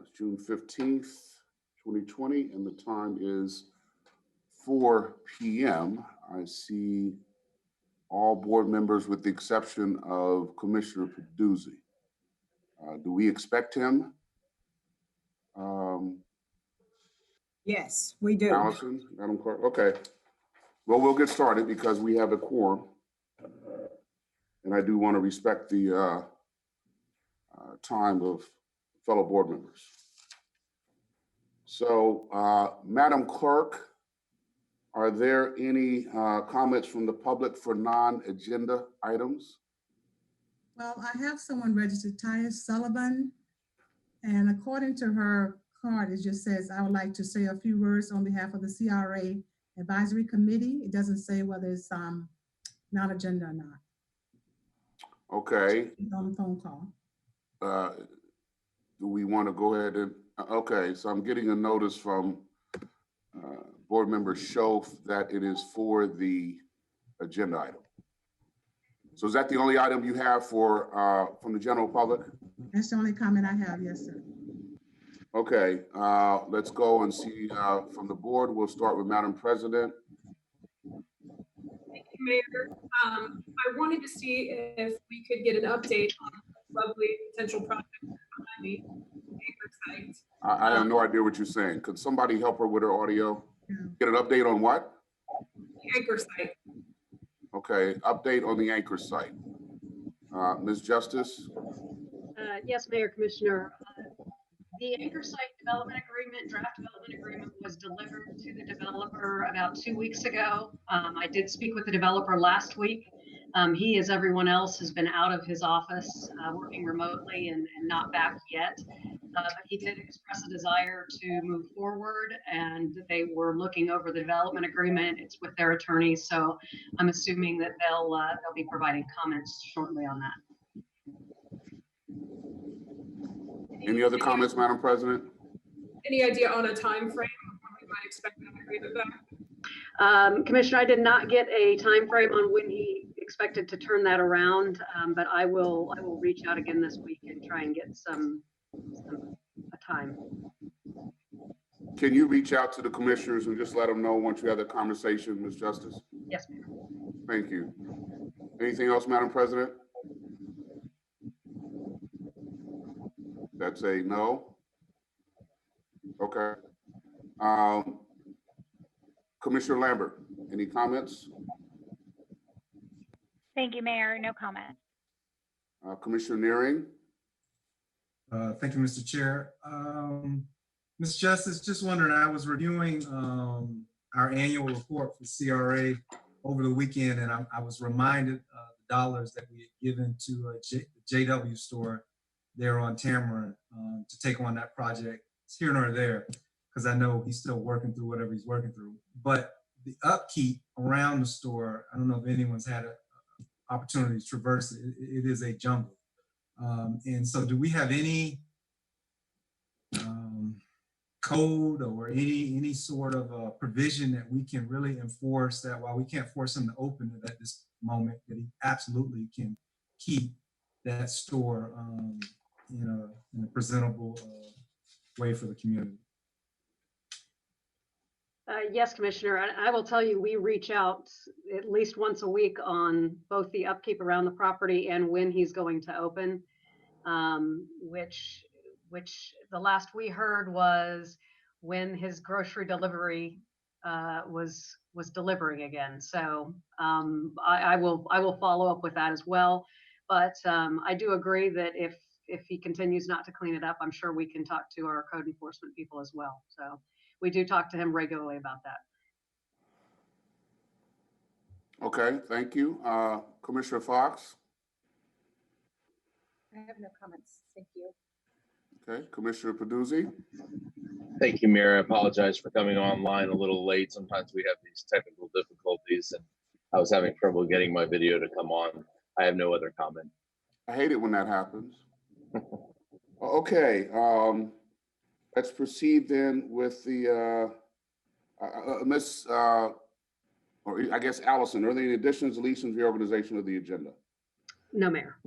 It's June 15th, 2020, and the time is 4 p.m. I see all board members with the exception of Commissioner Peduzzi. Do we expect him? Yes, we do. Allison, Madam Clerk, okay. Well, we'll get started because we have a quorum. And I do want to respect the time of fellow board members. So, Madam Clerk, are there any comments from the public for non-agenda items? Well, I have someone registered, Taya Sullivan, and according to her card, it just says, I would like to say a few words on behalf of the CRA Advisory Committee. It doesn't say whether it's non-agenda or not. Okay. She's on the phone call. Do we want to go ahead and, okay, so I'm getting a notice from board member Schoaf that it is for the agenda item. So is that the only item you have for from the general public? That's the only comment I have, yes, sir. Okay, let's go and see from the board. We'll start with Madam President. Thank you, Mayor. I wanted to see if we could get an update on the lovely potential project behind the anchor site. I have no idea what you're saying. Could somebody help her with her audio? Yeah. Get an update on what? The anchor site. Okay, update on the anchor site. Ms. Justice? Yes, Mayor, Commissioner. The anchor site development agreement, draft development agreement was delivered to the developer about 2 weeks ago. I did speak with the developer last week. He, as everyone else, has been out of his office working remotely and not back yet. But he did express a desire to move forward, and they were looking over the development agreement. It's with their attorneys, so I'm assuming that they'll be providing comments shortly on that. Any other comments, Madam President? Any idea on a time frame of when we might expect an agreement back? Commissioner, I did not get a time frame on when he expected to turn that around, but I will reach out again this week and try and get a time. Can you reach out to the commissioners and just let them know once you have the conversation, Ms. Justice? Yes, ma'am. Thank you. Anything else, Madam President? That's a no. Okay. Commissioner Lambert, any comments? Thank you, Mayor. No comment. Commissioner Nearing? Thank you, Mr. Chair. Ms. Justice, just wondering, I was reviewing our annual report for CRA over the weekend, and I was reminded of the dollars that we had given to the JW store there on Tamarind to take on that project. It's here nor there, because I know he's still working through whatever he's working through. But the upkeep around the store, I don't know if anyone's had an opportunity to traverse it. It is a jungle. And so do we have any code or any sort of provision that we can really enforce that while we can't force him to open it at this moment, that he absolutely can keep that store in a presentable way for the community? Yes, Commissioner. I will tell you, we reach out at least once a week on both the upkeep around the property and when he's going to open, which the last we heard was when his grocery delivery was delivering again. So I will follow up with that as well. But I do agree that if he continues not to clean it up, I'm sure we can talk to our code enforcement people as well. So we do talk to him regularly about that. Okay, thank you. Commissioner Fox? I have no comments. Thank you. Okay, Commissioner Peduzzi? Thank you, Mayor. I apologize for coming online a little late. Sometimes we have these technical difficulties, and I was having trouble getting my video to come on. I have no other comment. I hate it when that happens. Okay, let's proceed then with the Miss, or I guess Allison, are there any additions, deletions, reorganization of the agenda? No, Mayor.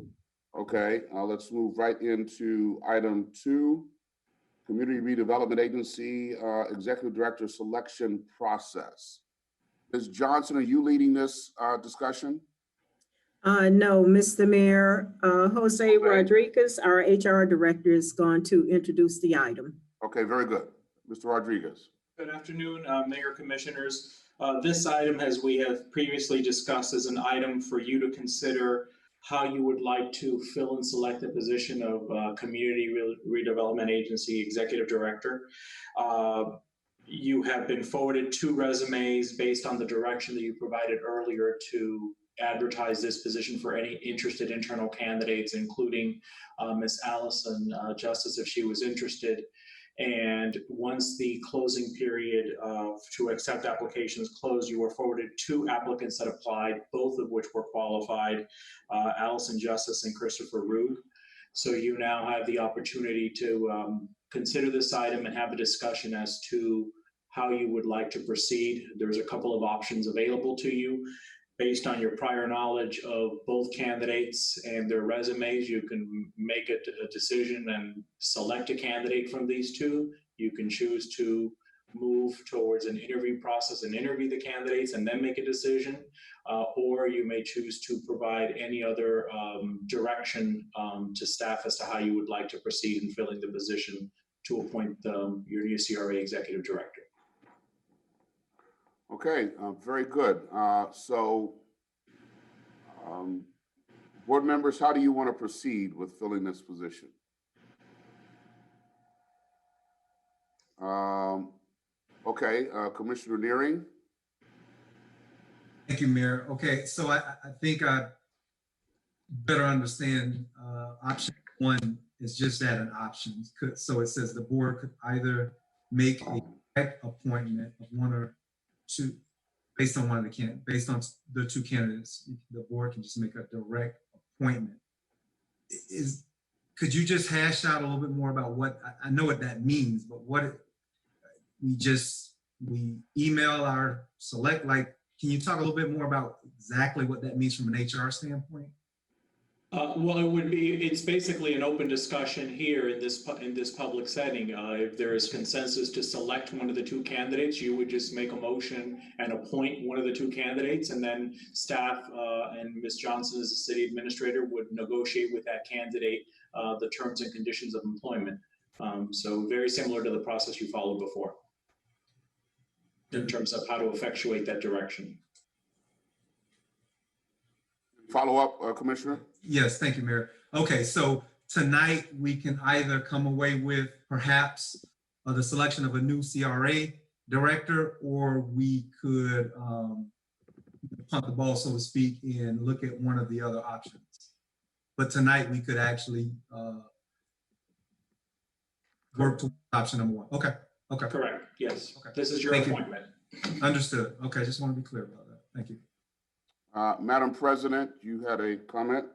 Okay, let's move right into item 2. Community Redevelopment Agency, Executive Director Selection Process. Ms. Johnson, are you leading this discussion? No, Mr. Mayor, Jose Okay. Rodriguez, our HR director, is going to introduce the item. Okay, very good. Mr. Rodriguez. Good afternoon, Mayor Commissioners. This item, as we have previously discussed, is an item for you to consider how you would like to fill and select the position of Community Redevelopment Agency Executive Director. You have been forwarded 2 resumes based on the direction that you provided earlier to advertise this position for any interested internal candidates, including Ms. Allison Justice, if she was interested. And once the closing period to accept applications closed, you were forwarded 2 applicants that applied, both of which were qualified, Allison Justice and Christopher Rude. So you now have the opportunity to consider this item and have a discussion as to how you would like to proceed. There's a couple of options available to you. Based on your prior knowledge of both candidates and their resumes, you can make a decision and select a candidate from these 2. You can choose to move towards an interview process and interview the candidates and then make a decision, or you may choose to provide any other direction to staff as to how you would like to proceed in filling the position to appoint your new CRA Executive Director. Okay, very good. Board members, how do you want to proceed with filling this position? Okay, Commissioner Nearing. Thank you, Mayor. Okay, so I think I better understand option 1 is just that, an option. So it says the board could either make a direct appointment of 1 or 2 based on based on the 2 candidates. The board can just make a direct appointment. Could you just hash out a little bit more about what, I know what that means, but what we email our select, like, can you talk a little bit more about exactly what that means from an HR standpoint? Well, it's basically an open discussion here in this public setting. If there is consensus to select one of the 2 candidates, you would just make a motion and appoint one of the 2 candidates, and then staff and Ms. Johnson as the city administrator would negotiate with that candidate the terms and conditions of employment. So very similar to the process you followed before in terms of how to effectuate that direction. Follow up, Commissioner? Yes, thank you, Mayor. Okay, so tonight we can either come away with perhaps the selection of a new CRA director, or we could punt the ball, so to speak, and look at one of the other options. But tonight we could actually work to option number 1. Okay, okay. Correct, yes. Okay. This is your Thank you. appointment. Understood. Okay, just want to be clear about that. Thank you. Madam President, you had a comment?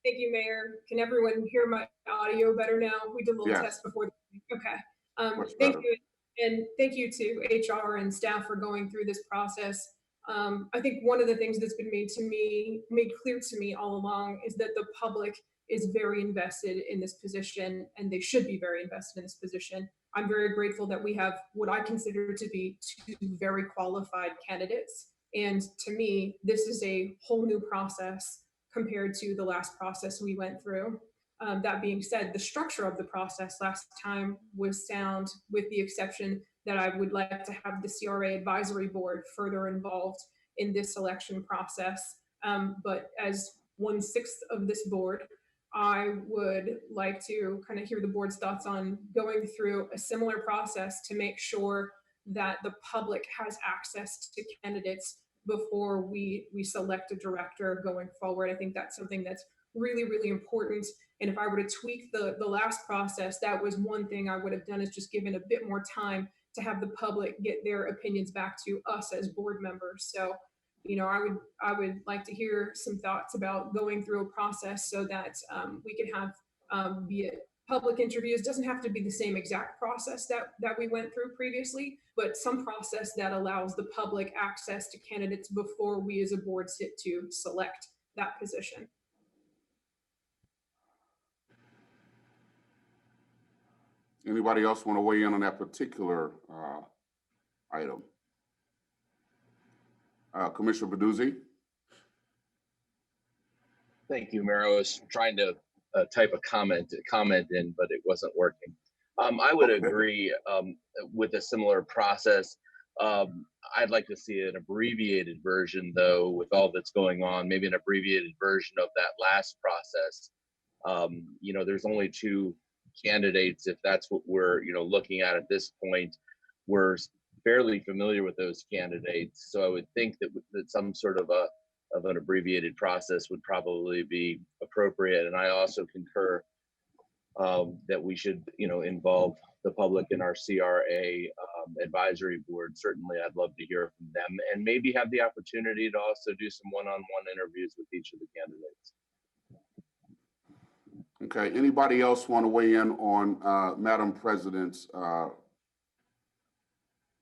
Thank you, Mayor. Can everyone hear my audio better now? We did a little Yes. test before. Okay. Much Thank better. you. And thank you to HR and staff for going through this process. I think one of the things that's been made clear to me all along is that the public is very invested in this position, and they should be very invested in this position. I'm very grateful that we have what I consider to be 2 very qualified candidates. And to me, this is a whole new process compared to the last process we went through. That being said, the structure of the process last time was sound, with the exception that I would like to have the CRA Advisory Board further involved in this selection process. But as 1/6 of this board, I would like to kind of hear the board's thoughts on going through a similar process to make sure that the public has access to candidates before we select a director going forward. I think that's something that's really, really important. And if I were to tweak the last process, that was one thing I would have done, is just given a bit more time to have the public get their opinions back to us as board members. So, you know, I would like to hear some thoughts about going through a process so that we could have, be it public interviews, doesn't have to be the same exact process that we went through previously, but some process that allows the public access to candidates before we as a board sit to select that position. Anybody else want to weigh in on that particular item? Commissioner Baduzzi? Thank you, Mayor. I was trying to type a comment in, but it wasn't working. I would Okay. agree with a similar process. I'd like to see an abbreviated version, though, with all that's going on, maybe an abbreviated version of that last process. You know, there's only 2 candidates, if that's what we're, you know, looking at this point. We're fairly familiar with those candidates, so I would think that some sort of an abbreviated process would probably be appropriate. And I also concur that we should, you know, involve the public in our CRA advisory board. Certainly, I'd love to hear from them, and maybe have the opportunity to also do some one-on-one interviews with each of the candidates. Okay, anybody else want to weigh in on Madam President's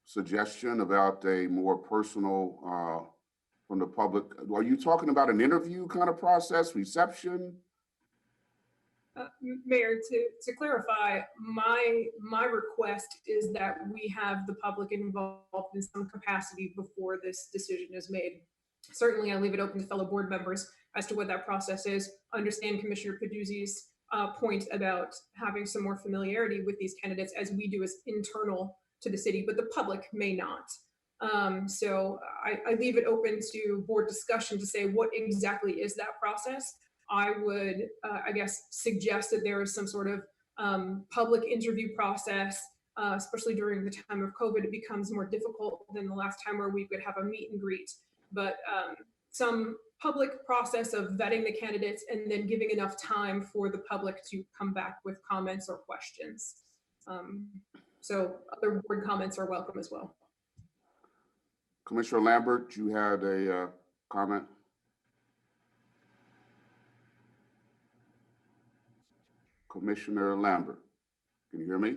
suggestion about a more personal from the public? Are you talking about an interview kind of process, reception? Mayor, to clarify, my request is that we have the public involved in some capacity before this decision is made. Certainly, I leave it open to fellow board members as to what that process is. Understand Commissioner Peduzzi's point about having some more familiarity with these candidates, as we do as internal to the city, but the public may not. So I leave it open to board discussion to say what exactly is that process. I would, I guess, suggest that there is some sort of public interview process, especially during the time of COVID. It becomes more difficult than the last time where we could have a meet and greet, but some public process of vetting the candidates and then giving enough time for the public to come back with comments or questions. So other board comments are welcome as well. Commissioner Lambert, you had a comment? Commissioner Lambert, can you hear me?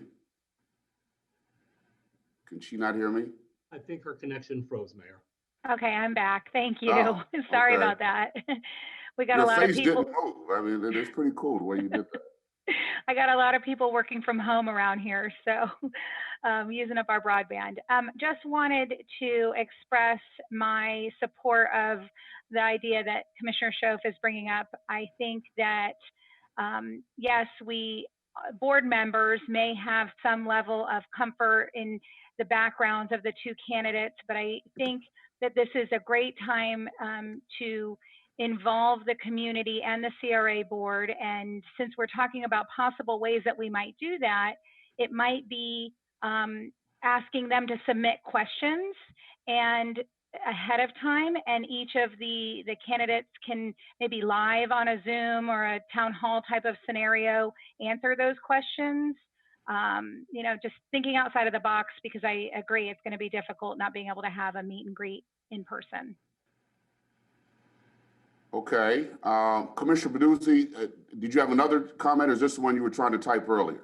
Can she not hear me? I think her connection froze, Mayor. Okay, I'm back. Thank you. Oh, Sorry okay. about that. We got Your a lot of face people. didn't move. I mean, it's pretty cool the way you did that. I got a lot of people working from home around here, so using up our broadband. Just wanted to express my support of the idea that Commissioner Schoaf is bringing up. I think that, yes, we board members may have some level of comfort in the backgrounds of the 2 candidates, but I think that this is a great time to involve the community and the CRA board. And since we're talking about possible ways that we might do that, it might be asking them to submit questions and ahead of time, and each of the candidates can maybe live on a Zoom or a town hall type of scenario answer those questions. You know, just thinking outside of the box, because I agree it's going to be difficult not being able to have a meet and greet in person. Okay, Commissioner Baduzzi, did you have another comment, or is this the one you were trying to type earlier?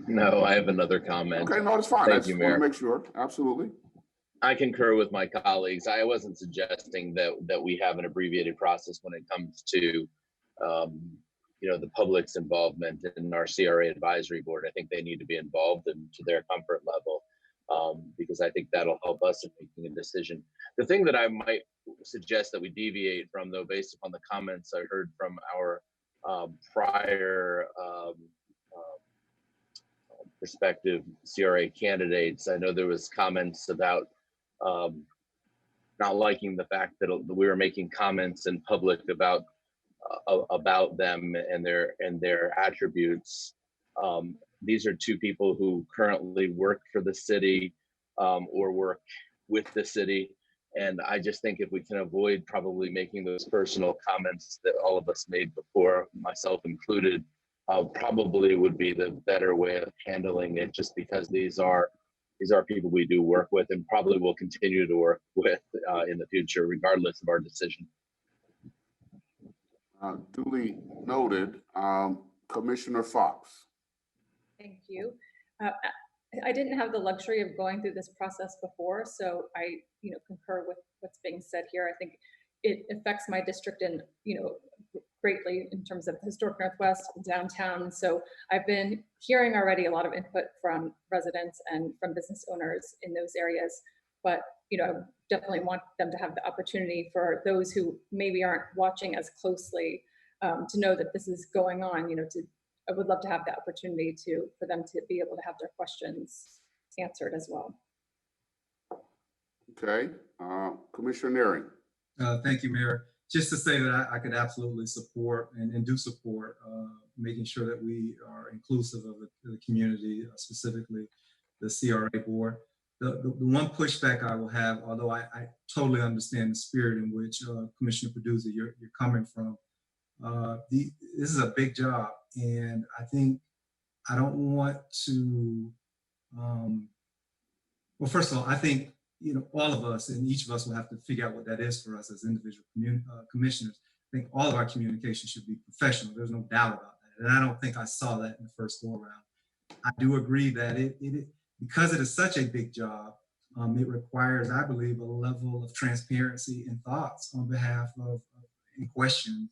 No, I have another comment. Okay, no, it's fine. I Thank just you, want to Mayor. make sure. Absolutely. I concur with my colleagues. I wasn't suggesting that we have an abbreviated process when it comes to, you know, the public's involvement in our CRA advisory board. I think they need to be involved and to their comfort level, because I think that'll help us in making a decision. The thing that I might suggest that we deviate from, though, based upon the comments I heard from our prior prospective CRA candidates. I know there was comments about not liking the fact that we were making comments in public about them and their attributes. These are 2 people who currently work for the city or work with the city. And I just think if we can avoid probably making those personal comments that all of us made before, myself included, probably would be the better way of handling it, just because these are people we do work with and probably will continue to work with in the future, regardless of our decision. Duly noted. Commissioner Fox. Thank you. I didn't have the luxury of going through this process before, so I, concur with what's being said here. I think it affects my district in, greatly in terms of the historic Northwest, downtown. So I've been hearing already a lot of input from residents and from business owners in those areas. But I definitely want them to have the opportunity for those who maybe aren't watching as closely to know that this is going on. I would love to have the opportunity for them to be able to have their questions answered as well. Okay, Commissioner Nearing. Thank you, Mayor. Just to say that I could absolutely support and do support making sure that we are inclusive of the community, specifically the CRA board. The one pushback I will have, although I totally understand the spirit in which Commissioner Peduzzi, you're coming from, this is a big job, and I think I don't want to, well, first of all, I think all of us and each of us will have to figure out what that is for us as individual commissioners. I think all of our communication should be professional. There's no doubt about that. And I don't think I saw that in the first go around. I do agree that because it is such a big job, it requires, I believe, a level of transparency and thoughts on behalf of and questions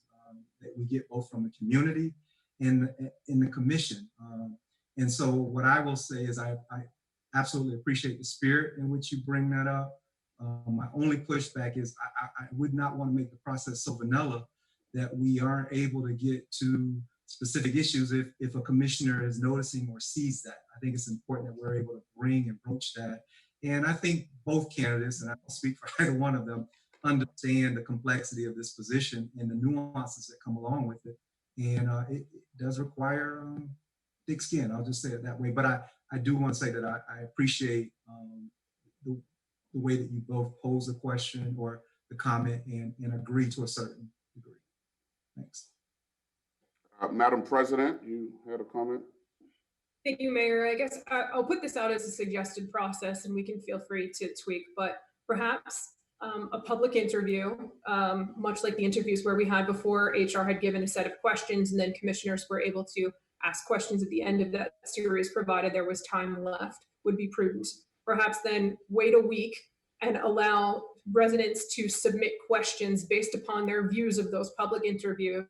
that we get both from the community and in the commission. And so what I will say is I absolutely appreciate the spirit in which you bring that up. My only pushback is I would not want to make the process so vanilla that we aren't able to get to specific issues if a commissioner is noticing or sees that. I think it's important that we're able to bring and broach that. And I think both candidates, and I don't speak for either one of them, understand the complexity of this position and the nuances that come along with it. And it does require thick skin, I'll just say it that way. But I do want to say that I appreciate the way that you both pose the question or the comment and agree to a certain degree. Thanks. Madam President, you had a comment? Thank you, Mayor. I guess I'll put this out as a suggested process and we can feel free to tweak, but perhaps a public interview, much like the interviews where we had before, HR had given a set of questions and then commissioners were able to ask questions at the end of that series, provided there was time left, would be prudent. Perhaps then wait a week and allow residents to submit questions based upon their views of those public interviews,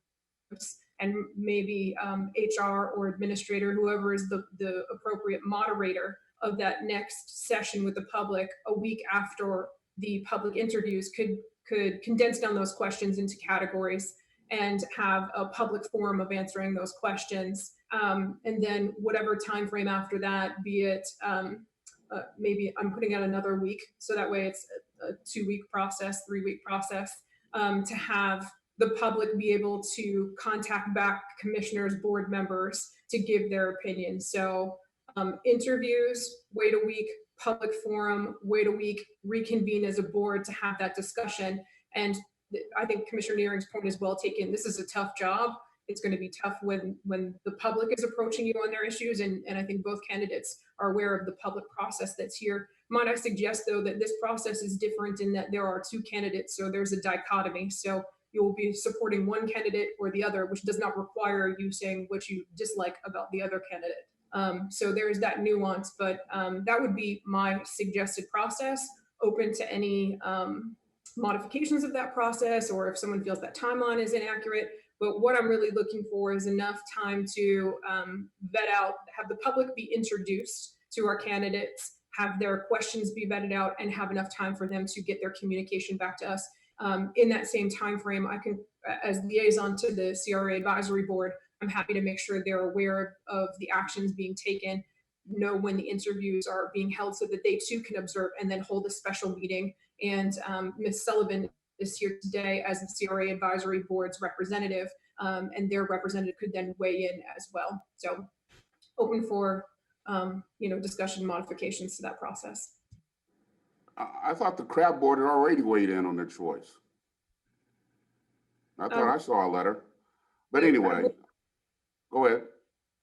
and maybe HR or administrator, whoever is the appropriate moderator of that next session with the public a week after the public interviews could condense down those questions into categories and have a public forum of answering those questions. And then whatever time frame after that, be it maybe I'm putting out another week, so that way it's a 2-week process, 3-week process, to have the public be able to contact back commissioners, board members to give their opinion. So interviews, wait a week, public forum, wait a week, reconvene as a board to have that discussion. And I think Commissioner Nearing's point is well taken. This is a tough job. It's going to be tough when the public is approaching you on their issues. And I think both candidates are aware of the public process that's here. Might I suggest, though, that this process is different in that there are 2 candidates, so there's a dichotomy. So you will be supporting one candidate or the other, which does not require you saying what you dislike about the other candidate. So there's that nuance, but that would be my suggested process, open to any modifications of that process, or if someone feels that timeline is inaccurate. But what I'm really looking for is enough time to vet out, have the public be introduced to our candidates, have their questions be vetted out, and have enough time for them to get their communication back to us. In that same time frame, I can, as liaison to the CRA advisory board, I'm happy to make sure they're aware of the actions being taken, know when the interviews are being held so that they too can observe, and then hold a special meeting. And Ms. Sullivan is here today as the CRA advisory board's representative, and their representative could then weigh in as well. So open for discussion modifications to that process. I thought the crab board had already weighed in on their choice. I thought I saw a letter. But anyway, go ahead.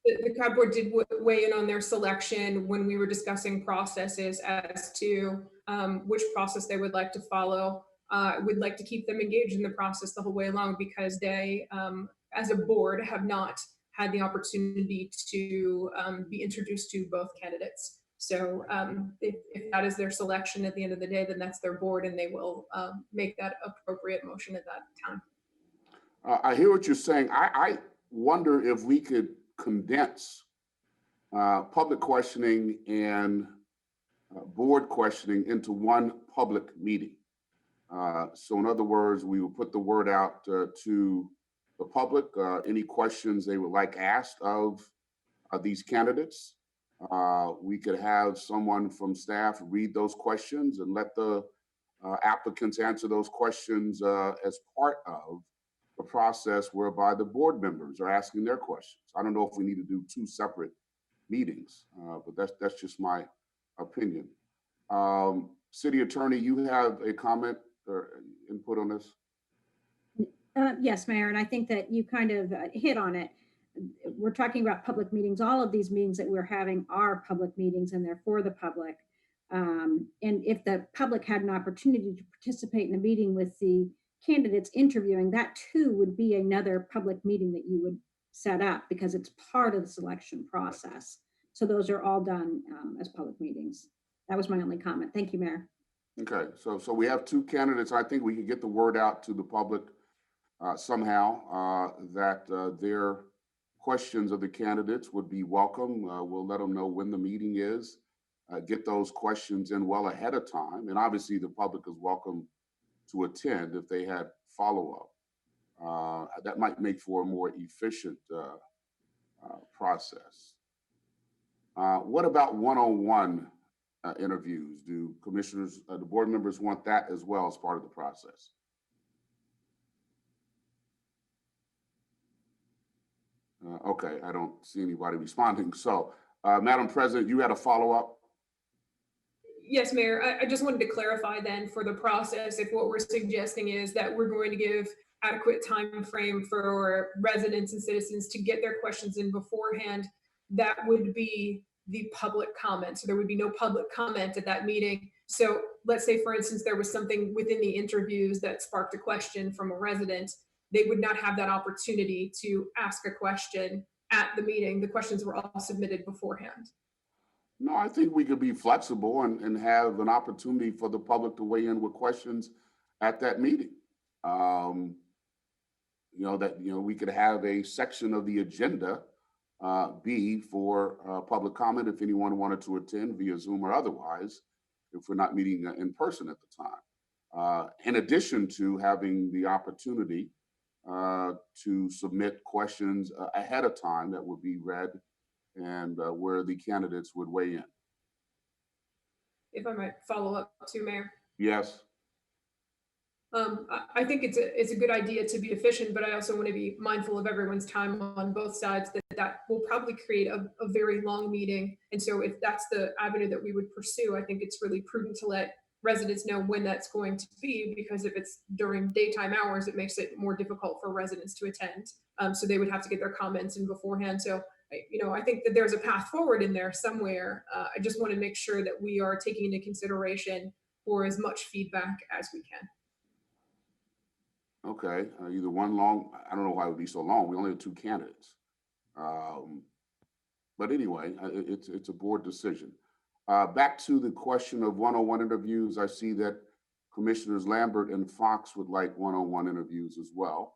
The crab board did weigh in on their selection when we were discussing processes as to which process they would like to follow. Would like to keep them engaged in the process the whole way along, because they, as a board, have not had the opportunity to be introduced to both candidates. So if that is their selection at the end of the day, then that's their board, and they will make that appropriate motion at that time. I hear what you're saying. I wonder if we could condense public questioning and board questioning into one public meeting. So in other words, we will put the word out to the public, any questions they would like asked of these candidates. We could have someone from staff read those questions and let the applicants answer those questions as part of the process whereby the board members are asking their questions. I don't know if we need to do two separate meetings, but that's just my opinion. City Attorney, you have a comment or input on this? Yes, Mayor, and I think that you kind of hit on it. We're talking about public meetings. All of these meetings that we're having are public meetings and they're for the public. And if the public had an opportunity to participate in a meeting with the candidates interviewing, that too would be another public meeting that you would set up because it's part of the selection process. So those are all done as public meetings. That was my only comment. Thank you, Mayor. Okay, so we have two candidates. I think we can get the word out to the public somehow that their questions of the candidates would be welcome. We'll let them know when the meeting is, get those questions in well ahead of time. And obviously the public is welcome to attend if they had follow-up. That might make for a more efficient process. What about one-on-one interviews? Do commissioners, the board members want that as well as part of the process? Okay, I don't see anybody responding. So, Madam President, you had a follow-up? Yes, Mayor. I just wanted to clarify then for the process, if what we're suggesting is that we're going to give adequate time frame for residents and citizens to get their questions in beforehand, that would be the public comment. So there would be no public comment at that meeting. So let's say, for instance, there was something within the interviews that sparked a question from a resident. They would not have that opportunity to ask a question at the meeting. The questions were all submitted beforehand. No, I think we could be flexible and have an opportunity for the public to weigh in with questions at that meeting. We could have a section of the agenda be for public comment if anyone wanted to attend via Zoom or otherwise, if we're not meeting in person at the time. In addition to having the opportunity to submit questions ahead of time that would be read and where the candidates would weigh in. If I might follow up too, Mayor. Yes. I think it's a good idea to be efficient, but I also want to be mindful of everyone's time on both sides, that will probably create a very long meeting. And so if that's the avenue that we would pursue, I think it's really prudent to let residents know when that's going to be, because if it's during daytime hours, it makes it more difficult for residents to attend. So they would have to get their comments in beforehand. So I think that there's a path forward in there somewhere. I just want to make sure that we are taking into consideration for as much feedback as we can. Okay, either one long, I don't know why it would be so long. We only have two candidates. But anyway, it's a board decision. Back to the question of one-on-one interviews, I see that Commissioners Lambert and Fox would like one-on-one interviews as well.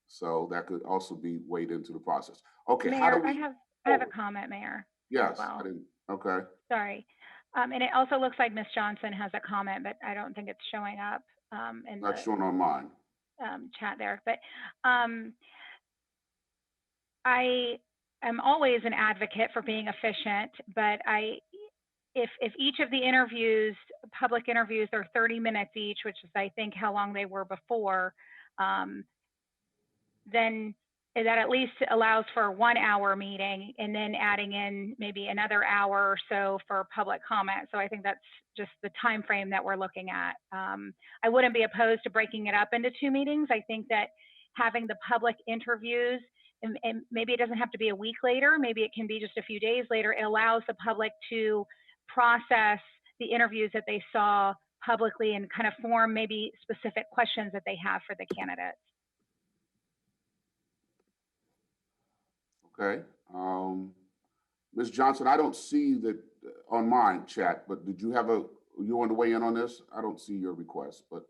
So that could also be weighed into the process. Okay, Mayor, I have a comment, Mayor. Yes, well. I didn't, okay. Sorry. And it also looks like Ms. Johnson has a comment, but I don't think it's showing up in Not the showing on mine. chat there. But I am always an advocate for being efficient, but if each of the interviews, public interviews, are 30 minutes each, which is I think how long they were before, then that at least allows for a 1 hour meeting and then adding in maybe another hour or so for public comment. So I think that's just the time frame that we're looking at. I wouldn't be opposed to breaking it up into 2 meetings. I think that having the public interviews, and maybe it doesn't have to be a week later, maybe it can be just a few days later, it allows the public to process the interviews that they saw publicly and kind of form maybe specific questions that they have for the candidates. Okay. Ms. Johnson, I don't see that on mine chat, but did you have you want to weigh in on this? I don't see your request, but.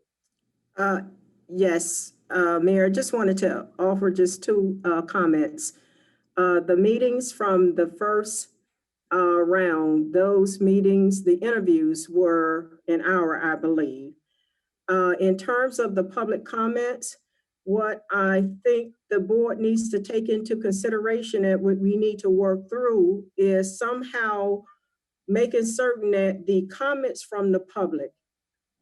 Yes, Mayor, just wanted to offer just two comments. The meetings from the first round, those meetings, the interviews were an hour, I believe. In terms of the public comments, what I think the board needs to take into consideration and what we need to work through is somehow making certain that the comments from the public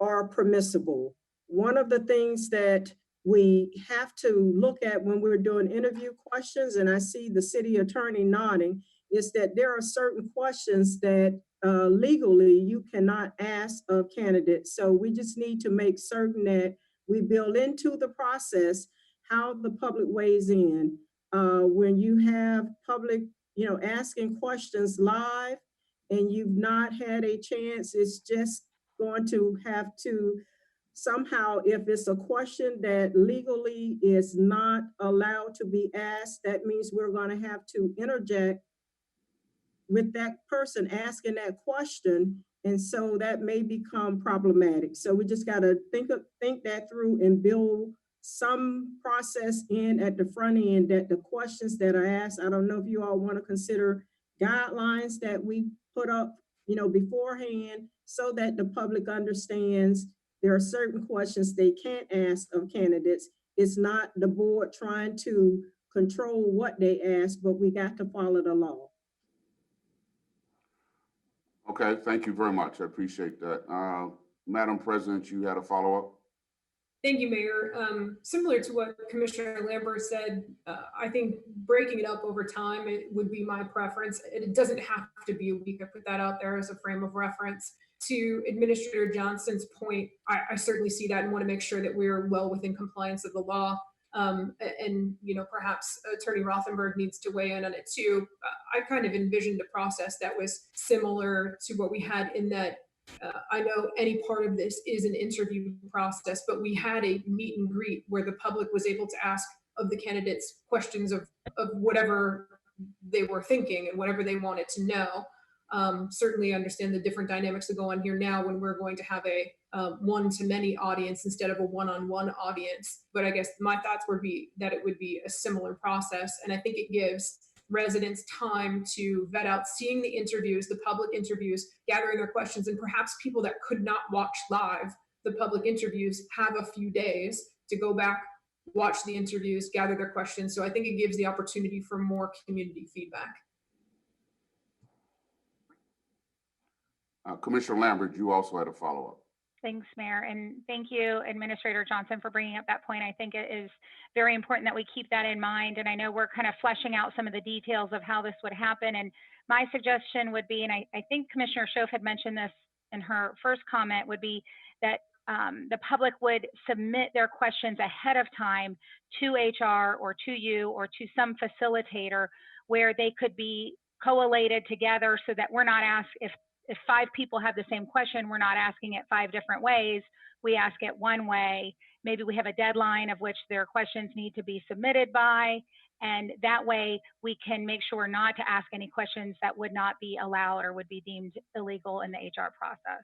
are permissible. One of the things that we have to look at when we're doing interview questions, and I see the city attorney nodding, is that there are certain questions that legally you cannot ask of candidates. So we just need to make certain that we build into the process how the public weighs in. When you have public, asking questions live and you've not had a chance, it's just going to have to somehow, if it's a question that legally is not allowed to be asked, that means we're going to have to interject with that person asking that question. And so that may become problematic. So we just got to think that through and build some process in at the front end that the questions that are asked, I don't know if you all want to consider guidelines that we put up, beforehand so that the public understands there are certain questions they can't ask of candidates. It's not the board trying to control what they ask, but we got to follow the law. Okay, thank you very much. I appreciate that. Madam President, you had a follow-up? Thank you, Mayor. Similar to what Commissioner Lambert said, I think breaking it up over time, it would be my preference. It doesn't have to be a week. I put that out there as a frame of reference. To Administrator Johnson's point, I certainly see that and want to make sure that we're well within compliance of the law. And perhaps Attorney Rothenberg needs to weigh in on it too. I kind of envisioned a process that was similar to what we had in that I know any part of this is an interview process, but we had a meet and greet where the public was able to ask of the candidates questions of whatever they were thinking and whatever they wanted to know. Certainly understand the different dynamics that go on here now when we're going to have a one-to-many audience instead of a one-on-one audience. But I guess my thoughts would be that it would be a similar process. And I think it gives residents time to vet out seeing the interviews, the public interviews, gathering their questions, and perhaps people that could not watch live the public interviews have a few days to go back, watch the interviews, gather their questions. So I think it gives the opportunity for more community feedback. Commissioner Lambert, you also had a follow-up. Thanks, Mayor. And thank you, Administrator Johnson, for bringing up that point. I think it is very important that we keep that in mind. And I know we're kind of fleshing out some of the details of how this would happen. And my suggestion would be, and I think Commissioner Schoaf had mentioned this in her first comment, would be that the public would submit their questions ahead of time to HR or to you or to some facilitator where they could be collated together so that we're not asked if 5 people have the same question, we're not asking it 5 different ways. We ask it one way. Maybe we have a deadline of which their questions need to be submitted by. And that way we can make sure not to ask any questions that would not be allowed or would be deemed illegal in the HR process.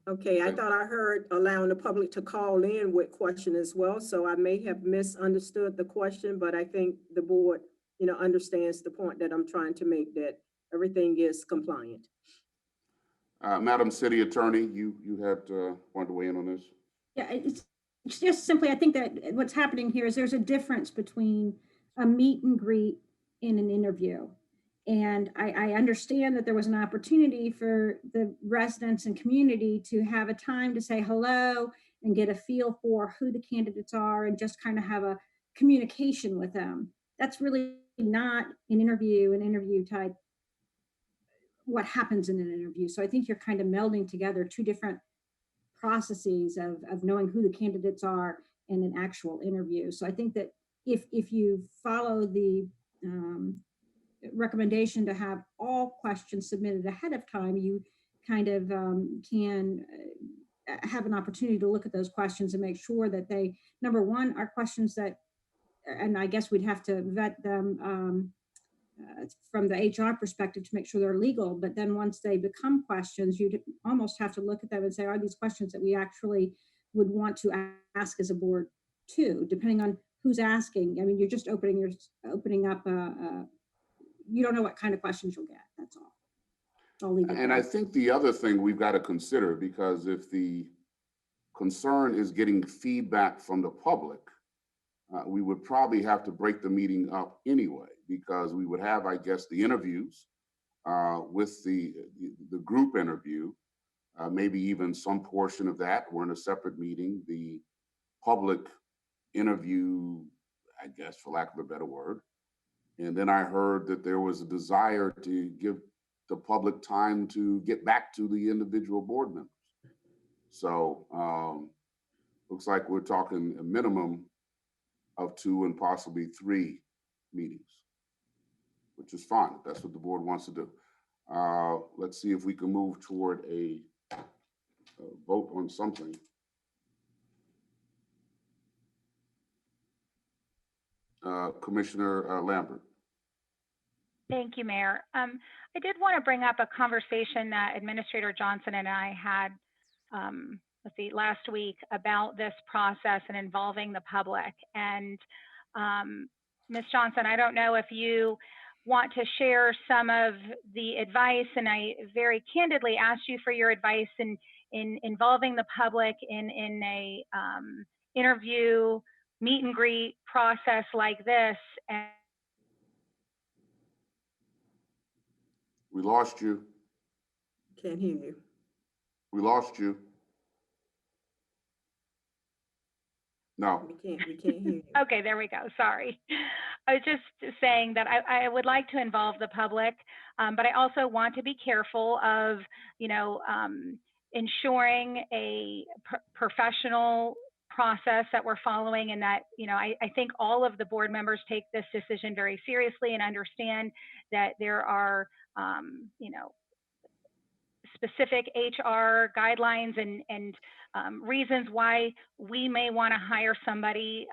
Okay, I thought I heard allowing the public to call in with question as well. So I may have misunderstood the question, but I think the board, understands the point that I'm trying to make, that everything is compliant. Madam City Attorney, you had wanted to weigh in on this? Yeah, it's just simply, I think that what's happening here is there's a difference between a meet and greet and an interview. And I understand that there was an opportunity for the residents and community to have a time to say hello and get a feel for who the candidates are and just kind of have a communication with them. That's really not an interview type, what happens in an interview. So I think you're kind of melding together 2 different processes of knowing who the candidates are in an actual interview. So I think that if you follow the recommendation to have all questions submitted ahead of time, you kind of can have an opportunity to look at those questions and make sure that they, number one, are questions that, and I guess we'd have to vet them from the HR perspective to make sure they're legal. But then once they become questions, you'd almost have to look at them and say, are these questions that we actually would want to ask as a board too, depending on who's asking. I mean, you're just opening up you don't know what kind of questions you'll get. That's all. I'll leave it And there. I think the other thing we've got to consider, because if the concern is getting feedback from the public, we would probably have to break the meeting up anyway, because we would have, I guess, the interviews with the group interview, maybe even some portion of that, or in a separate meeting, the public interview, I guess, for lack of a better word. And then I heard that there was a desire to give the public time to get back to the individual board members. So looks like we're talking a minimum of 2 and possibly 3 meetings, which is fine if that's what the board wants to do. Let's see if we can move toward a vote on something. Commissioner Lambert. Thank you, Mayor. I did want to bring up a conversation that Administrator Johnson and I had, let's see, last week about this process and involving the public. And Ms. Johnson, I don't know if you want to share some of the advice, and I very candidly asked you for your advice in involving the public in a interview, meet and greet process like this. And We lost you. Can't hear you. We lost you. No. We can't hear you. Okay, there we go. Sorry. I was just saying that I would like to involve the public, but I also want to be careful of, ensuring a professional process that we're following, and that, I think all of the board members take this decision very seriously and understand that there are, specific HR guidelines and reasons why we may want to hire somebody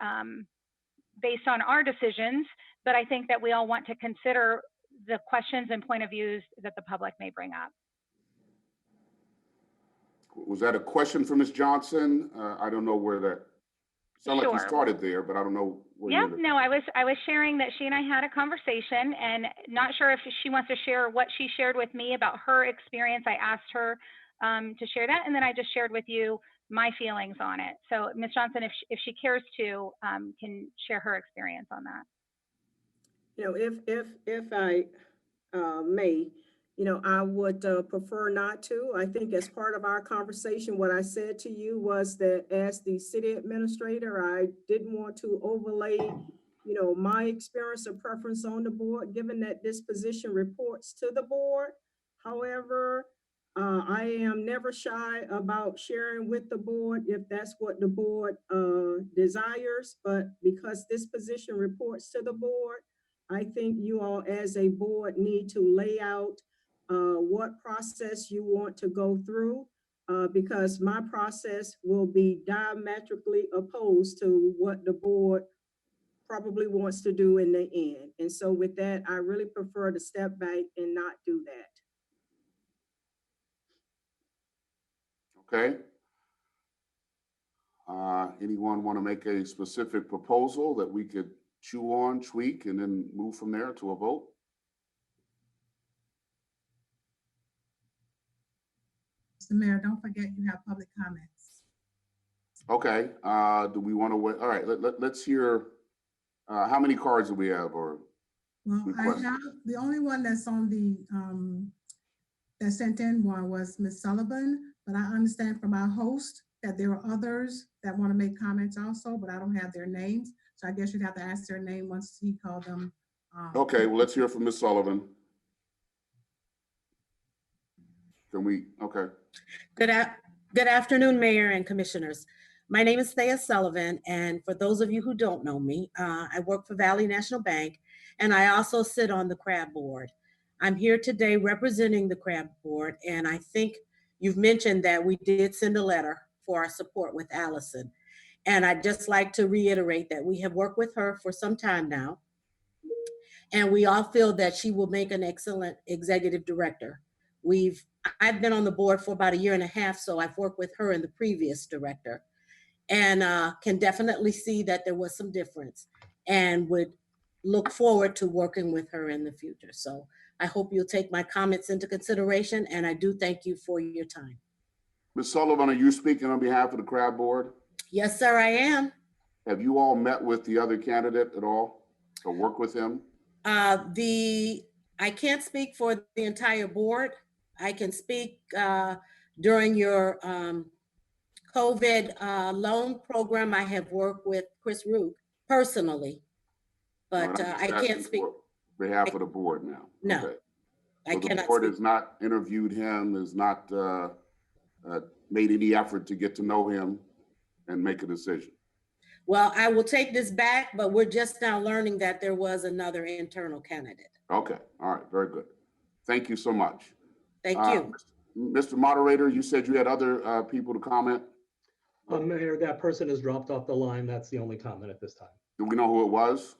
based on our decisions, but I think that we all want to consider the questions and point of views that the public may bring up. Was that a question for Ms. Johnson? I don't know where that, sounded like you Sure. started there, but I don't know where Yep, you're. no, I was sharing that she and I had a conversation, and not sure if she wants to share what she shared with me about her experience. I asked her to share that, and then I just shared with you my feelings on it. So Ms. Johnson, if she cares to, can share her experience on that. If I may, I would prefer not to. I think as part of our conversation, what I said to you was that as the city administrator, I didn't want to overlay, my experience or preference on the board, given that this position reports to the board. However, I am never shy about sharing with the board if that's what the board desires, but because this position reports to the board, I think you all as a board need to lay out what process you want to go through, because my process will be diametrically opposed to what the board probably wants to do in the end. And so with that, I really prefer to step back and not do that. Okay. Anyone want to make a specific proposal that we could chew on, tweak, and then move from there to a vote? Mr. Mayor, don't forget you have public comments. Okay. Do we want to wait? All right. Let's hear. How many cards do we have? Or Well, request? I have, the only one that's on the, that sent in one was Ms. Sullivan, but I understand from our host that there are others that want to make comments also, but I don't have their names. So I guess you'd have to ask their name once he called them. Okay, well, let's hear from Ms. Sullivan. Can we, okay. Good afternoon, Mayor and Commissioners. My name is Thea Sullivan, and for those of you who don't know me, I work for Valley National Bank, and I also sit on the CRAB board. I'm here today representing the CRAB board, and I think you've mentioned that we did send a letter for our support with Allison. And I'd just like to reiterate that we have worked with her for some time now, and we all feel that she will make an excellent executive director. I've been on the board for about 1.5 years, so I've worked with her and the previous director. and can definitely see that there was some difference and would look forward to working with her in the future. So I hope you'll take my comments into consideration, and I do thank you for your time. Ms. Sullivan, are you speaking on behalf of the CRA board? Yes, sir, I am. Have you all met with the other candidate at all or work with him? I can't speak for the entire board. I can speak during your COVID loan program. I have worked with Chris Rook personally, but No, I'm I just can't asking speak. for behalf of the board now. No, Okay. I So the cannot board speak. has not interviewed him, has not made any effort to get to know him and make a decision. Well, I will take this back, but we're just now learning that there was another internal candidate. Okay, all right, very good. Thank you so much. Thank you. Mr. Moderator, you said you had other people to comment? Mayor, that person has dropped off the line. That's the only comment at this time. Do we know who it was?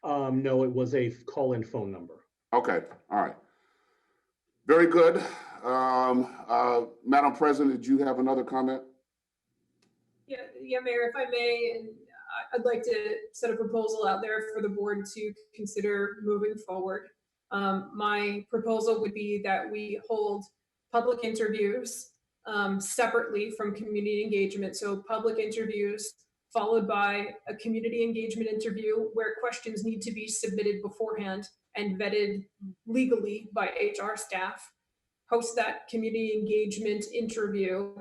No, it was a call-in phone number. Okay, all right. Very good. Madam President, did you have another comment? Yeah, Mayor, if I may, and I'd like to set a proposal out there for the board to consider moving forward. My proposal would be that we hold public interviews separately from community engagement. So public interviews followed by a community engagement interview where questions need to be submitted beforehand and vetted legally by HR staff. Host that community engagement interview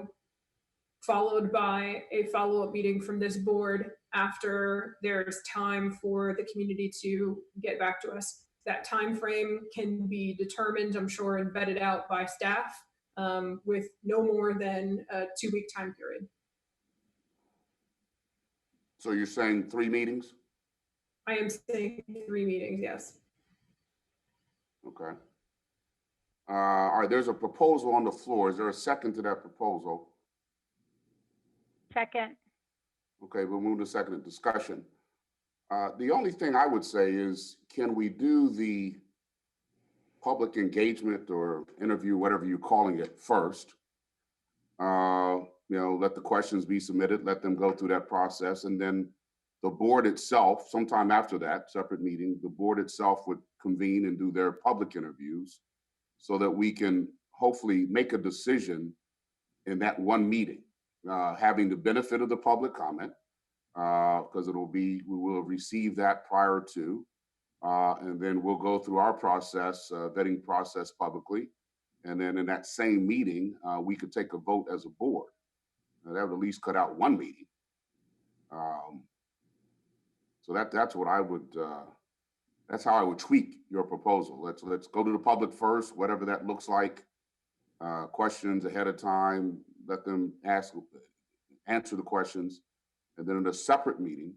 followed by a follow-up meeting from this board after there's time for the community to get back to us. That time frame can be determined, I'm sure, and vetted out by staff with no more than a 2-week time period. So you're saying 3 meetings? I am saying 3 meetings, yes. Okay. All right, there's a proposal on the floor. Is there a second to that proposal? Second. Okay, we'll move to second discussion. The only thing I would say is, can we do the public engagement or interview, whatever you're calling it, first? Let the questions be submitted, let them go through that process, and then the board itself, sometime after that separate meeting, the board itself would convene and do their public interviews so that we can hopefully make a decision in that one meeting, having the benefit of the public comment, because we will receive that prior to, and then we'll go through our process, vetting process publicly. And then in that same meeting, we could take a vote as a board. Now, that would at least cut out one meeting. So that's what I would, that's how I would tweak your proposal. Let's go to the public first, whatever that looks like. Questions ahead of time, let them answer the questions. And then in a separate meeting,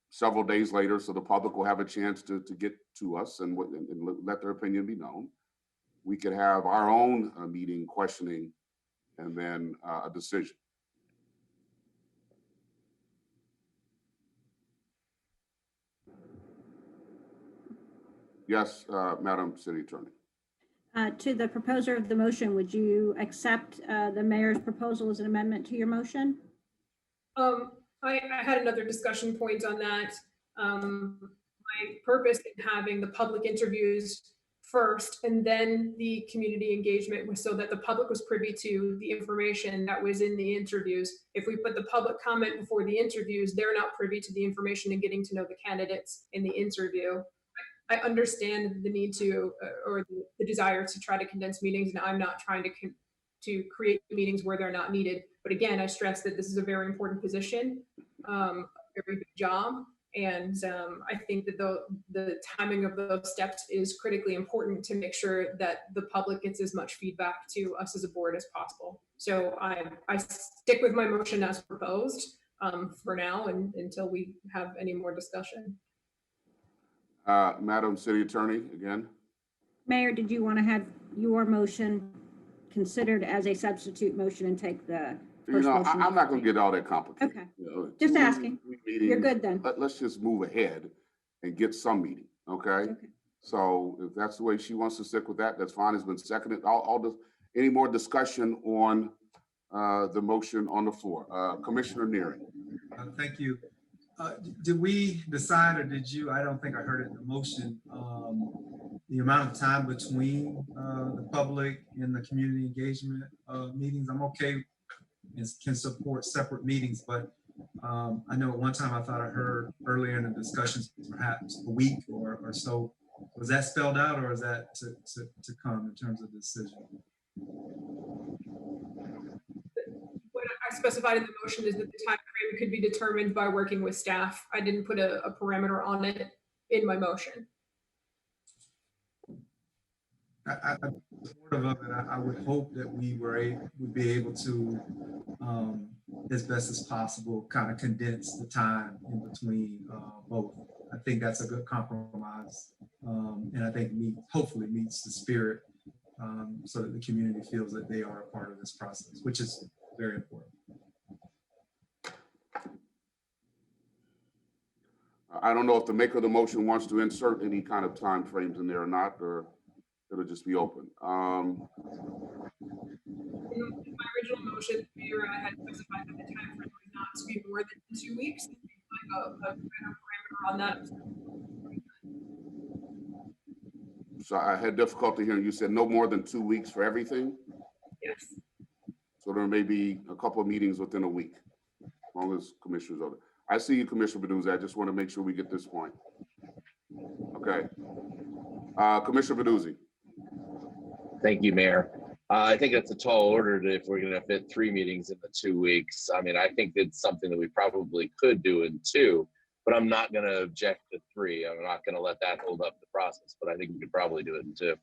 several days later, so the public will have a chance to get to us and let their opinion be known. We could have our own meeting questioning and then a decision. Yes, Madam City Attorney. To the proposer of the motion, would you accept the mayor's proposal as an amendment to your motion? I had another discussion point on that. My purpose in having the public interviews first and then the community engagement was so that the public was privy to the information that was in the interviews. If we put the public comment before the interviews, they're not privy to the information and getting to know the candidates in the interview. I understand the need to, or the desire to try to condense meetings, and I'm not trying to create meetings where they're not needed. But again, I stress that this is a very important position, a very big job. And I think that the timing of those steps is critically important to make sure that the public gets as much feedback to us as a board as possible. So I stick with my motion as proposed for now and until we have any more discussion. Madam City Attorney, again. Mayor, did you want to have your motion considered as a substitute motion and take the first motion? I'm not going to get all that complicated. Okay. Just asking. You're good then. Let's just move ahead and get some meeting, okay? So if that's the way she wants to stick with that, that's fine. It's been seconded. Any more discussion on the motion on the floor. Commissioner Neary. Thank you. Did we decide, or did you, I don't think I heard it in the motion, the amount of time between the public and the community engagement meetings? I'm okay and can support separate meetings, but I know at one time I thought I heard earlier in the discussions perhaps a week or so. Was that spelled out, or is that to come in terms of decision? What I specified in the motion is that the time frame could be determined by working with staff. I didn't put a parameter on it in my motion. Supportive of it. I would hope that we would be able to, as best as possible, kind of condense the time in between both. I think that's a good compromise, and I think hopefully meets the spirit, so that the community feels that they are a part of this process, which is very important. I don't know if the maker of the motion wants to insert any kind of time frames in there or not, or it'll just be open. In my original motion, Mayor, I had specified that the time frame was not to be more than 2 weeks. Like a parameter on that. So I had difficulty hearing you said no more than 2 weeks for everything. Yes. So there may be a couple of meetings within a week, as long as commissioners are. I see you, Commissioner Baduzzi. I just want to make sure we get this point. Okay. Commissioner Baduzzi. Thank you, Mayor. I think it's a tall order if we're going to fit 3 meetings in the 2 weeks. I mean, I think it's something that we probably could do in 2, but I'm not going to object to 3. I'm not going to let that hold up the process, but I think we could probably do it in 2.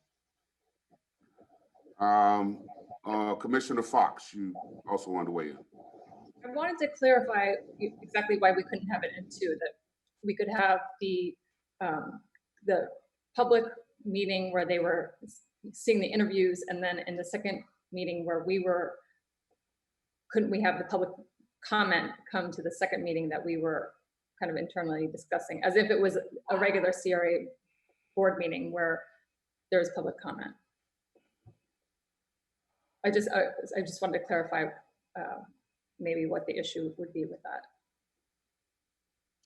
Commissioner Fox, you also wanted to weigh in. I wanted to clarify exactly why we couldn't have it in 2, that we could have the public meeting where they were seeing the interviews, and then in the second meeting where couldn't we have the public comment come to the second meeting that we were kind of internally discussing, as if it was a regular CRA board meeting where there's public comment. I just wanted to clarify maybe what the issue would be with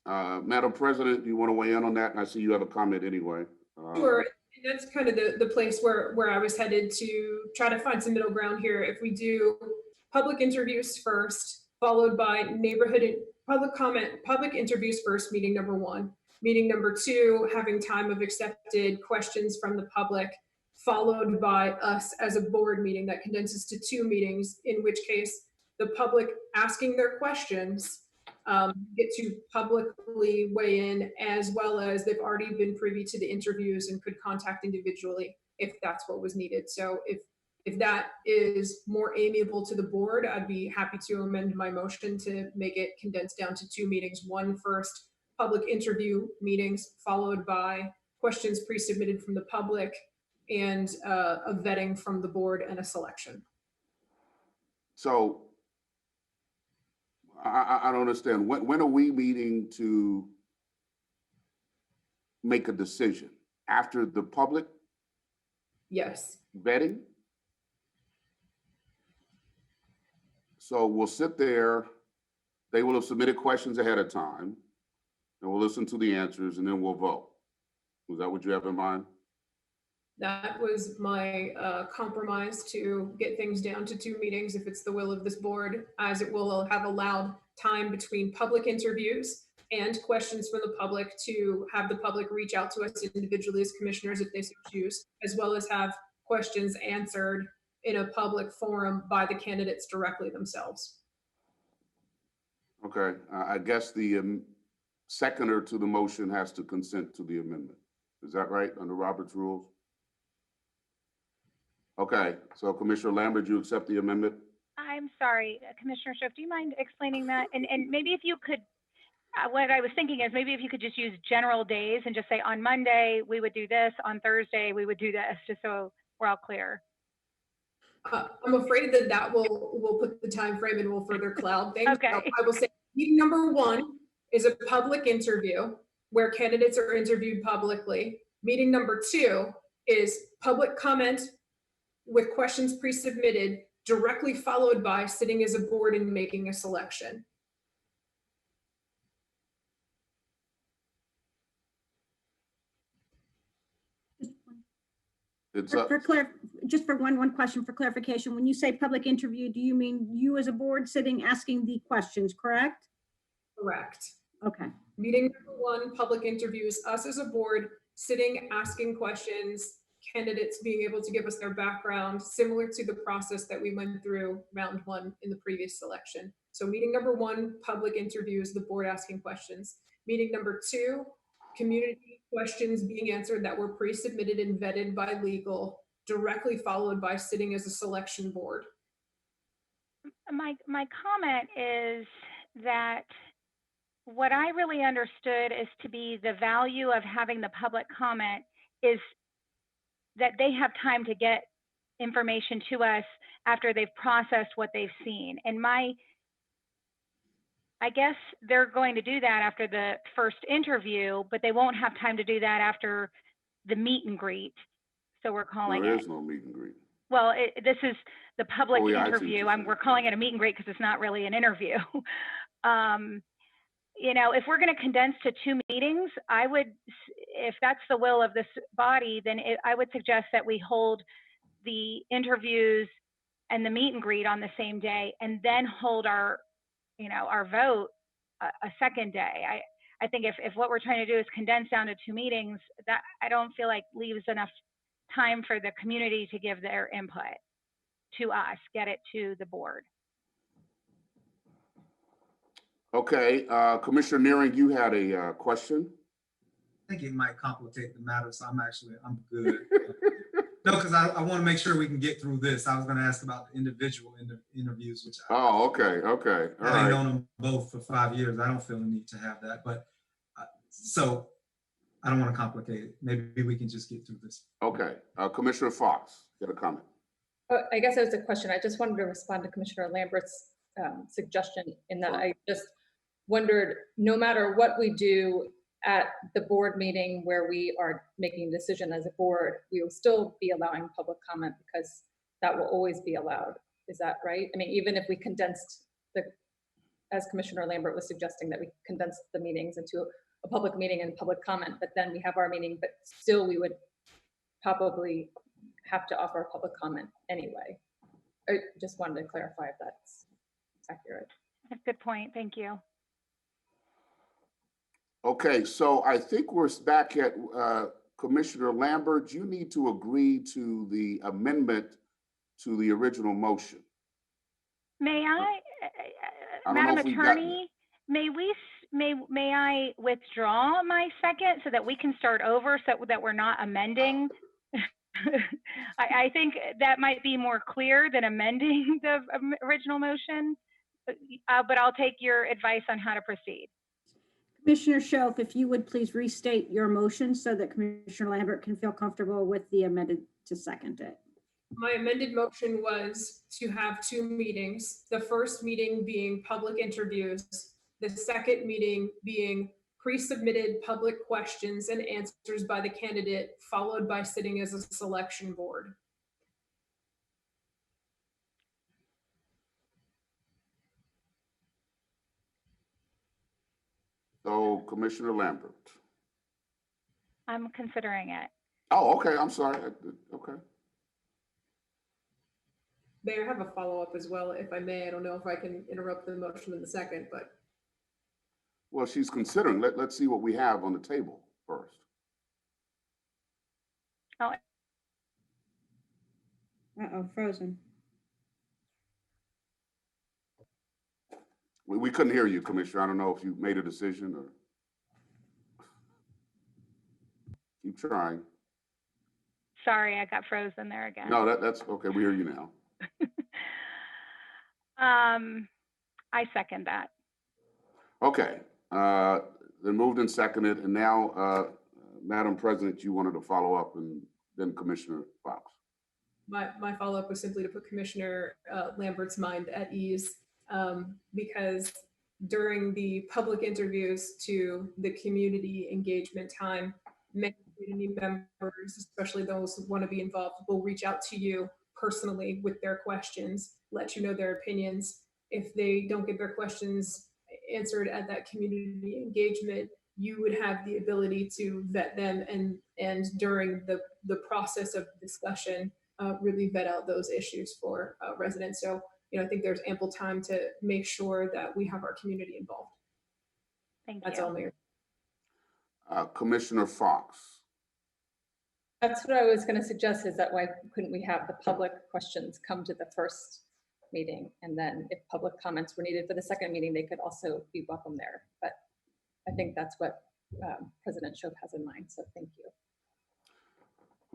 that. Madam President, do you want to weigh in on that? And I see you have a comment anyway. Sure. And that's kind of the place where I was headed, to try to find some middle ground here. If we do public interviews first, followed by public comment, public interviews first, meeting number 1. Meeting number 2, having time of accepted questions from the public, followed by us as a board meeting that condenses to 2 meetings, in which case the public asking their questions get to publicly weigh in, as well as they've already been privy to the interviews and could contact individually if that's what was needed. So if that is more amiable to the board, I'd be happy to amend my motion to make it condensed down to 2 meetings. 1 first, public interview meetings, followed by questions pre-submitted from the public and a vetting from the board and a selection. So I don't understand. When are we meeting to make a decision? After the public? Yes. Vetting? So we'll sit there. They will have submitted questions ahead of time, and we'll listen to the answers, and then we'll vote. Was that what you have in mind? That was my compromise, to get things down to 2 meetings if it's the will of this board, as it will have allowed time between public interviews and questions from the public to have the public reach out to us individually as commissioners if they so choose, as well as have questions answered in a public forum by the candidates directly themselves. Okay, I guess the seconder to the motion has to consent to the amendment. Is that right, under Robert's rules? Okay, so Commissioner Lambert, you accept the amendment? I'm sorry, Commissioner Schiff, do you mind explaining that? And maybe if you could, what I was thinking is maybe if you could just use general days and just say on Monday, we would do this, on Thursday, we would do this, just so we're all clear. I'm afraid that will put the time frame and will further cloud things. Okay. So I will say meeting number 1 is a public interview where candidates are interviewed publicly. Meeting number 2 is public comment with questions pre-submitted, directly followed by sitting as a board and making a selection. It's up. Just for one question for clarification, when you say public interview, do you mean you as a board sitting asking the questions, correct? Correct. Okay. Meeting number one, public interviews, us as a board sitting, asking questions, candidates being able to give us their background, similar to the process that we went through round one in the previous selection. So meeting number one, public interviews, the board asking questions. Meeting number two, community questions being answered that were pre-submitted and vetted by legal, directly followed by sitting as a selection board. My comment is that what I really understood is to be the value of having the public comment is that they have time to get information to us after they've processed what they've seen. And I guess they're going to do that after the first interview, but they won't have time to do that after the meet and greet. So we're calling There it. is no meet and greet. Well, this is the public Oh, yeah, I see what interview. you're saying. We're calling it a meet and greet because it's not really an interview. You know, if we're going to condense to 2 meetings, I would, if that's the will of this body, then I would suggest that we hold the interviews and the meet and greet on the same day, and then hold our, you know, our vote a second day. I think if what we're trying to do is condense down to 2 meetings, that I don't feel like leaves enough time for the community to give their input to us, get it to the board. Okay, Commissioner Neering, you had a question? I think it might complicate the matter, so I'm good. No, because I want to make sure we can get through this. I was going to ask about the individual interviews, which Oh, okay, all I've right. known them both for 5 years. I don't feel the need to have that, but so I don't want to complicate it. Maybe we can just get through this. Okay, Commissioner Fox, you got a comment? I guess that was a question. I just wanted to respond to Commissioner Lambert's suggestion in that I just wondered, no matter what we do at the board meeting where we are making a decision as a board, we will still be allowing public comment because that will always be allowed. Is that right? I mean, even if we condensed as Commissioner Lambert was suggesting, that we condensed the meetings into a public meeting and public comment, but then we have our meeting, but still we would probably have to offer a public comment anyway. I just wanted to clarify if that's accurate. That's a good point. Thank you. Okay, so I think we're back at Commissioner Lambert. You need to agree to the amendment to the original motion. May I, I don't know Madam if we've gotten Attorney, may I withdraw my second so that we can start over so that we're not amending? I think that might be more clear than amending the original motion, but I'll take your advice on how to proceed. Commissioner Schoaf, if you would please restate your motion so that Commissioner Lambert can feel comfortable with the amended to second it. My amended motion was to have 2 meetings, the first meeting being public interviews, the second meeting being pre-submitted public questions and answers by the candidate, followed by sitting as a selection board. So Commissioner Lambert. I'm considering it. Oh, okay, I'm sorry. Okay. Mayor, I have a follow-up as well, if I may. I don't know if I can interrupt the motion in the second, but. Well, she's considering. Let's see what we have on the table first. Oh. Uh-oh, frozen. We couldn't hear you, Commissioner. I don't know if you made a decision or. Keep trying. Sorry, I got frozen there again. No, that's okay. We hear you now. I second that. Okay, then moved and seconded, and now, Madam President, you wanted to follow up, and then Commissioner Fox. My follow-up was simply to put Commissioner Lambert's mind at ease, because during the public interviews to the community engagement time, many community members, especially those who want to be involved, will reach out to you personally with their questions, let you know their opinions. If they don't get their questions answered at that community engagement, you would have the ability to vet them and during the process of discussion, really vet out those issues for residents. So, I think there's ample time to make sure that we have our community involved. Thank That's you. all, Mayor. Commissioner Fox. That's what I was going to suggest, is that why couldn't we have the public questions come to the first meeting? And then if public comments were needed for the second meeting, they could also be welcome there. But I think that's what President Shope has in mind. So thank you.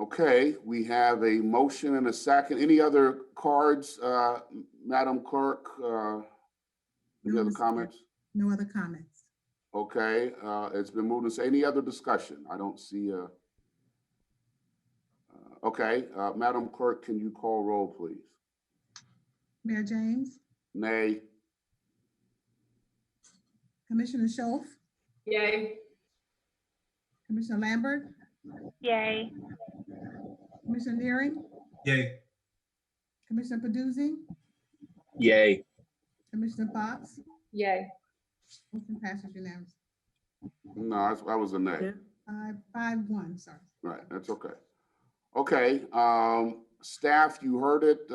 Okay, we have a motion and a second. Any other cards, Madam Clerk? Any No, other Mr. Chair. comments? No other comments. Okay, it's been moved and say any other discussion? I don't see a. Okay, Madam Clerk, can you call roll, please? Mayor James, Nay. Commissioner Shope, Yay. Commissioner Lambert, Yay. Commissioner Neering, Yay. Commissioner Paduzzi, Yay. Commissioner Fox. Yay. Motion passes unanimously. No, I was a nay. Yeah. 5-1, sorry. Right, that's okay. Okay, staff, you heard it.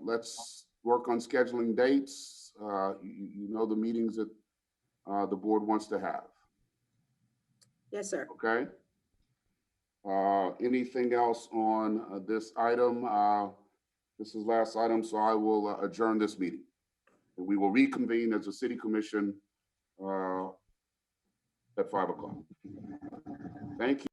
Let's work on scheduling dates. You know the meetings that the board wants to have, Yes, sir. okay? Anything else on this item? This is last item, so I will adjourn this meeting. And we will reconvene as a city commission at 5 o'clock. Thank you.